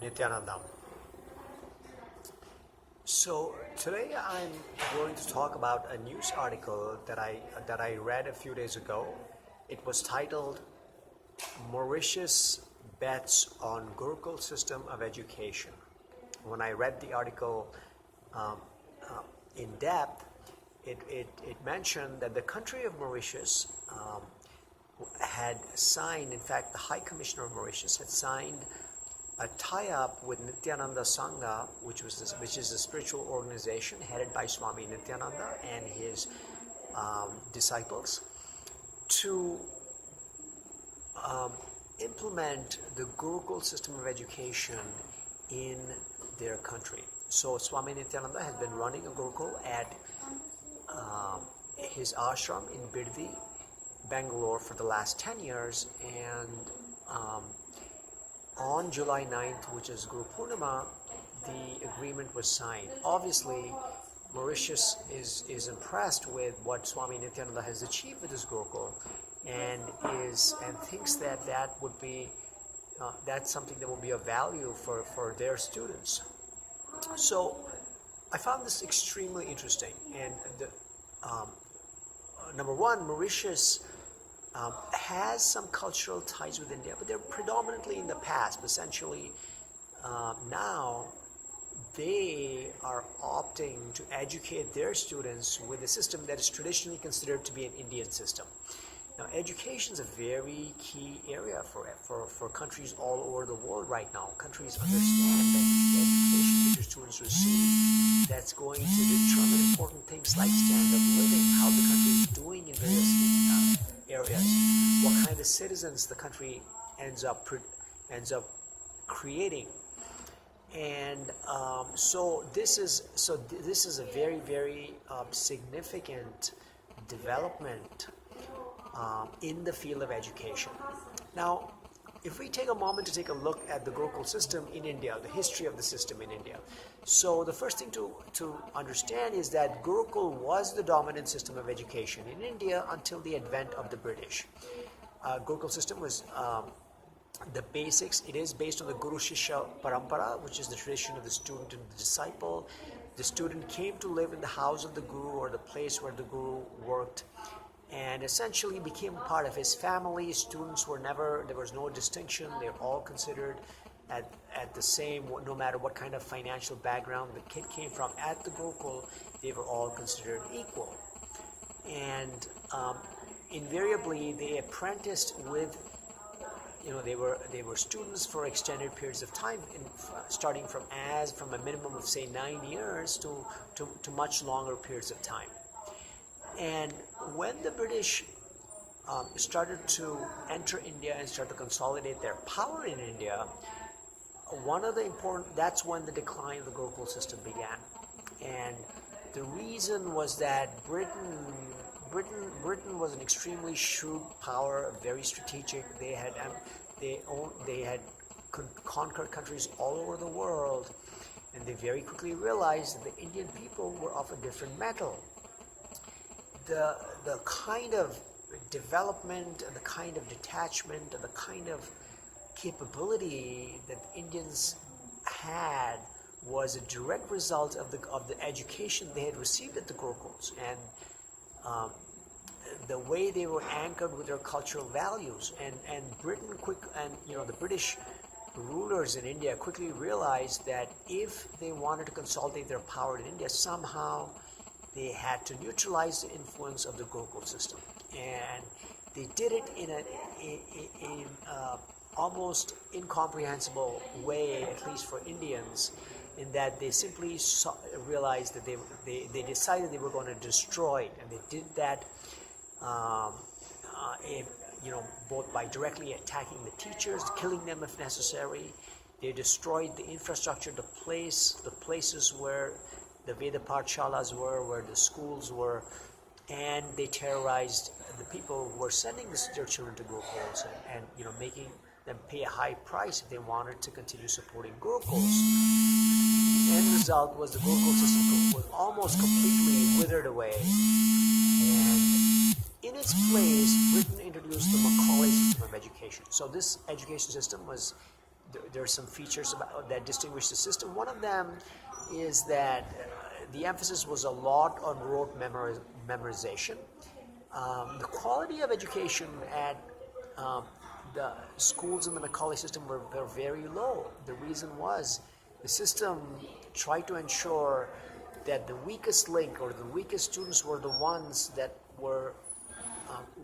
Nithyananda. So today I'm going to talk about a news article that I read a few days ago. It was titled "Mauritius Bets on Gurukul System of Education." When I read the article in depth, it mentioned that the country of Mauritius had signed, in fact, the High Commissioner of Mauritius had signed a tie-up with Nithyananda Sangha, which is a spiritual organization headed by Swami Nithyananda and his disciples, to implement the Gurukul system of education in their country. So Swami Nithyananda has been running a Gurukul at his ashram in Birdi, Bangalore for the last 10 years, and on July 9th, which is Guru Purnima, the agreement was signed. Obviously, Mauritius is impressed with what Swami Nithyananda has achieved with his Gurukul, and thinks that would be that's something that will be of value for their students. So I found this extremely interesting, and number one, Mauritius has some cultural ties with India, but they're predominantly in the past. But essentially, now they are opting to educate their students with a system that is traditionally considered to be an Indian system. Now, education is a very key area for countries all over the world right now. Countries understand that the education that your students receive, that's going to determine important things like standard of living, how the country is doing in various areas, what kind of citizens the country ends up creating, and so this is a very, very significant development in the field of education. Now, if we take a moment to take a look at the Gurukul system in India, the history of the system in India. So the first thing to understand is that Gurukul was the dominant system of education in India until the advent of the British. Gurukul system was the basics. It is based on the Guru Shishya Parampara, which is the tradition of the student and the disciple. The student came to live in the house of the Guru, or the place where the Guru worked, and essentially became part of his family. Students were there was no distinction. They were all considered at the same, no matter what kind of financial background the kid came from. At the Gurukul, they were all considered equal. And invariably, they apprenticed with, they were students for extended periods of time, starting from a minimum of, say, 9 years to much longer periods of time. And when the British started to enter India and start to consolidate their power in India, that's when the decline of the Gurukul system began. And the reason was that Britain was an extremely shrewd power, very strategic. They had conquered countries all over the world, and they very quickly realized that the Indian people were of a different metal. The kind of development and the kind of detachment and the kind of capability that Indians had was a direct result of the education they had received at the Gurukuls, and the way they were anchored with their cultural values. And the British rulers in India quickly realized that if they wanted to consolidate their power in India, somehow they had to neutralize the influence of the Gurukul system, and they did it in an almost incomprehensible way, at least for Indians, in that they simply realized that they decided they were going to destroy it, and they did that both by directly attacking the teachers, killing them if necessary. They destroyed the infrastructure, the places where the Veda Pathshalas were, where the schools were, and they terrorized the people who were sending their children to Gurukuls, and making them pay a high price if they wanted to continue supporting Gurukuls. The end result was the Gurukul system was almost completely withered away, and in its place, Britain introduced the Macaulay system of education. So this education system was there are some features that distinguish the system. One of them is that the emphasis was a lot on rote memorization. The quality of education at the schools in the Macaulay system were very low. The reason was the system tried to ensure that the weakest link or the weakest students were the ones that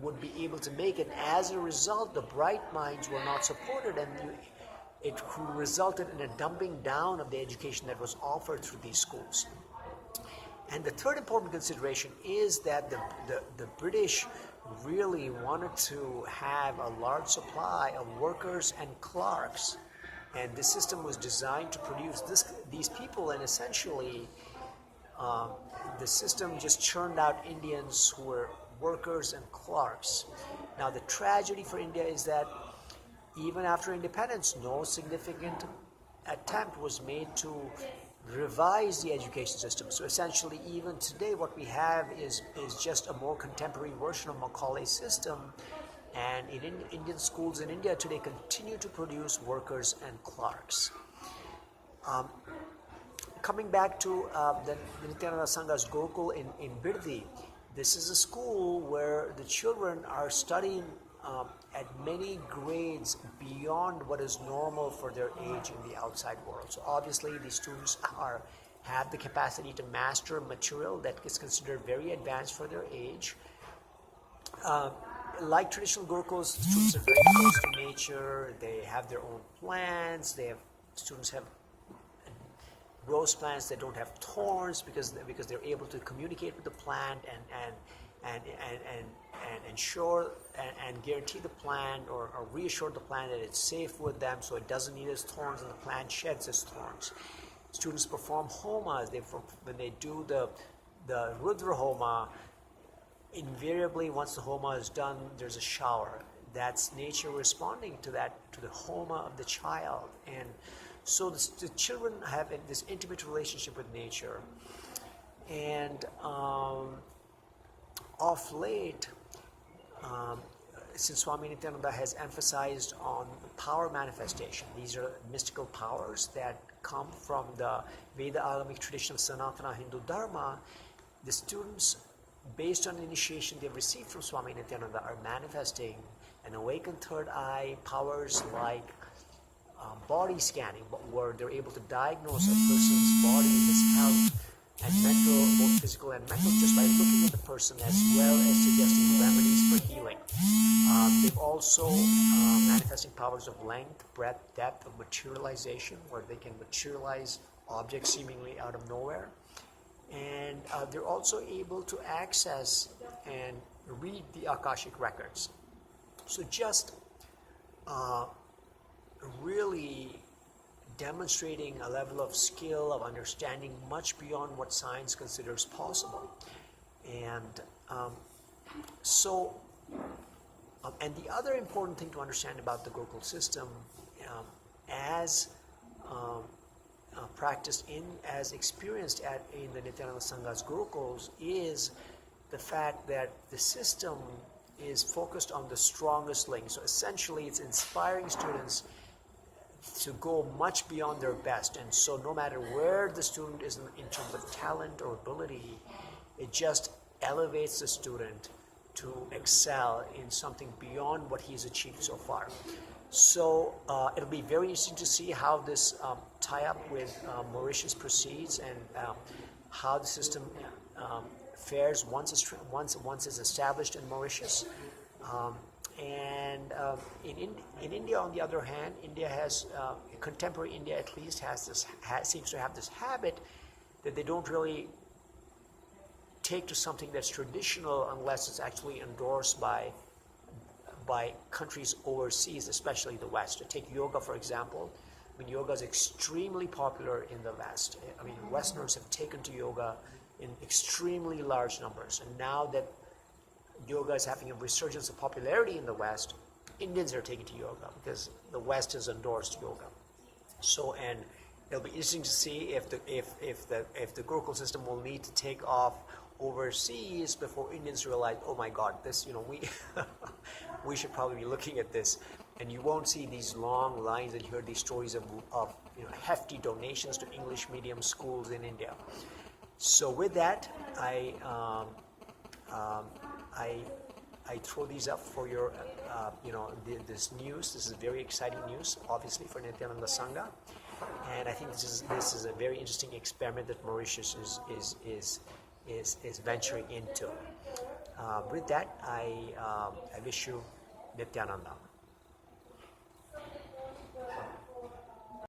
would be able to make it. As a result, the bright minds were not supported, and it resulted in a dumbing down of the education that was offered through these schools. And the third important consideration is that the British really wanted to have a large supply of workers and clerks, and the system was designed to produce these people, and essentially the system just churned out Indians who were workers and clerks. Now the tragedy for India is that even after independence, no significant attempt was made to revise the education system. So essentially, even today, what we have is just a more contemporary version of Macaulay's system. And in Indian schools in India today continue to produce workers and clerks. Coming back to the Nithyananda Sangha's Gurukul in Birdi, this is a school where the children are studying at many grades beyond what is normal for their age in the outside world. So obviously these students have the capacity to master material that is considered very advanced for their age. Like traditional Gurukuls, students are very close to nature. They have their own plants. Students have rose plants that don't have thorns because they're able to communicate with the plant and ensure and guarantee the plant or reassure the plant that it's safe with them, so it doesn't need its thorns and the plant sheds its thorns. Students perform homas. When they do the Rudra Homa, invariably once the Homa is done, there's a shower. That's nature responding to the Homa of the child. And so the children have this intimate relationship with nature. And of late, since Swami Nithyananda has emphasized on power manifestation, these are mystical powers that come from the Vedic Agamic tradition of Sanatana Hindu Dharma. The students, based on the initiation they've received from Swami Nithyananda, are manifesting an awakened third eye powers like body scanning, where they're able to diagnose a person's body, his health and mental, both physical and mental, just by looking at the person, as well as suggesting remedies for healing. They've also manifesting powers of length, breadth, depth, of materialization, where they can materialize objects seemingly out of nowhere. And they're also able to access and read the Akashic records. So just really demonstrating a level of skill, of understanding much beyond what science considers possible. And and the other important thing to understand about the Gurukul system, as practiced as experienced in the Nithyananda Sangha's Gurukuls, is the fact that the system is focused on the strongest link. So essentially it's inspiring students to go much beyond their best, and so no matter where the student is in terms of talent or ability, it just elevates the student to excel in something beyond what he's achieved so far. So it'll be very interesting to see how this tie-up with Mauritius proceeds, and how the system fares once it's established in Mauritius. In India, on the other hand, India has contemporary India at least seems to have this habit that they don't really take to something that's traditional unless it's actually endorsed by countries overseas, especially the West. Take yoga, for example. I mean, yoga is extremely popular in the West. I mean, Westerners have taken to yoga in extremely large numbers, and now that yoga is having a resurgence of popularity in the West, Indians are taking to yoga because the West has endorsed yoga. So, and it'll be interesting to see if the Gurukul system will need to take off overseas before Indians realize, oh my God, this, we we should probably be looking at this. and you won't see these long lines and hear these stories of hefty donations to English medium schools in India. So with that, I throw these up for your, this news. This is very exciting news, obviously, for Nithyananda Sangha, and I think this is a very interesting experiment that Mauritius is venturing into. With that, I wish you Nithyananda.